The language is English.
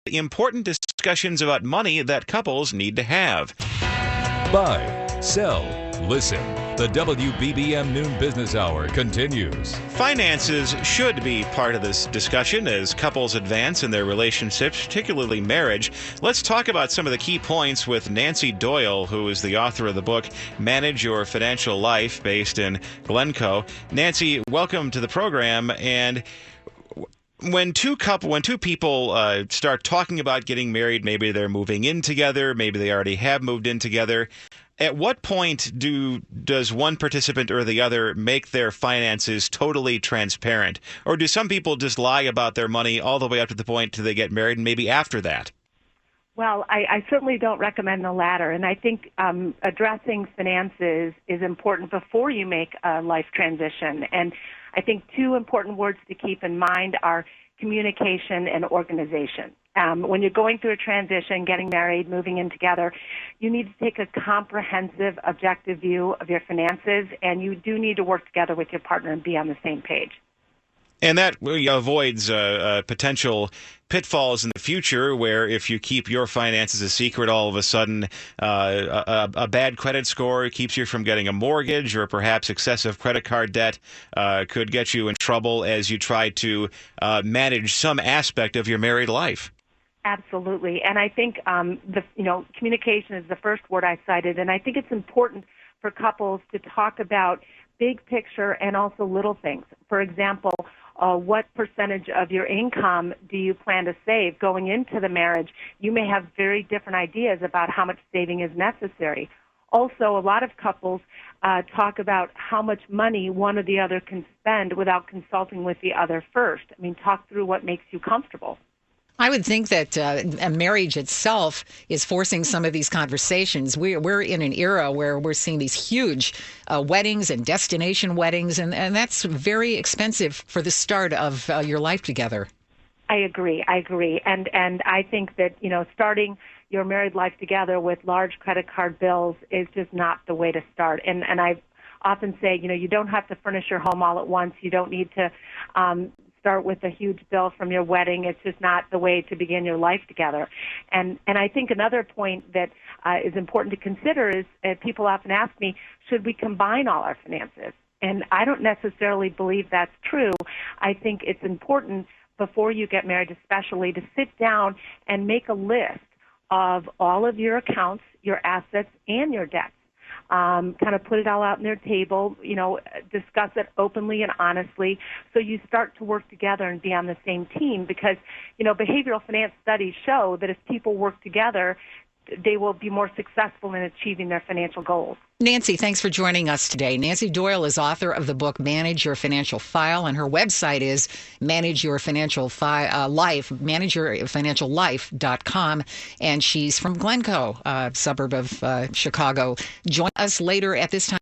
important discussions about money that couples need to have. Buy, sell, listen. The WBBM Noon Business Hour continues. Finances should be part of this discussion as couples advance in their relationships, particularly marriage. Let's talk about some of the key points with Nancy Doyle, who is the author of the book Manage Your Financial Life, based in Glencoe. Nancy, welcome to the program. And when two people start talking about getting married, maybe they're moving in together, maybe they already have moved in together. At what point does one participant or the other make their finances totally transparent? Or do some people just lie about their money all the way up to the point till they get married and maybe after that? Well, I certainly don't recommend the latter. And I think addressing finances is important before you make a life transition. And I think two important words to keep in mind are communication and organization. When you're going through a transition, getting married, moving in together, you need to take a comprehensive, objective view of your finances, and you do need to work together with your partner and be on the same page. And that avoids potential pitfalls in the future where if you keep your finances a secret, all of a sudden a bad credit score keeps you from getting a mortgage, or perhaps excessive credit card debt could get you in trouble as you try to manage some aspect of your married life. Absolutely. And I think communication is the first word I cited, and I think it's important for couples to talk about big picture and also little things. For example, what percentage of your income do you plan to save going into the marriage? You may have very different ideas about how much saving is necessary. Also, a lot of couples talk about how much money one or the other can spend without consulting with the other first. I mean, talk through what makes you comfortable. I would think that a marriage itself is forcing some of these conversations. We're in an era where we're seeing these huge weddings and destination weddings, and that's very expensive for the start of your life together. I agree. And I think that, starting your married life together with large credit card bills is just not the way to start. And I often say, you don't have to furnish your home all at once. You don't need to start with a huge bill from your wedding. It's just not the way to begin your life together. And I think another point that is important to consider is people often ask me, should we combine all our finances? And I don't necessarily believe that's true. I think it's important before you get married especially to sit down and make a list of all of your accounts, your assets, and your debts. Kind of put it all out on their table, discuss it openly and honestly so you start to work together and be on the same team because, behavioral finance studies show that if people work together, they will be more successful in achieving their financial goals. Nancy, thanks for joining us today. Nancy Doyle is author of the book Manage Your Financial File, and her website is manageyourfinanciallife.com, and she's from Glencoe, a suburb of Chicago. Join us later at this time.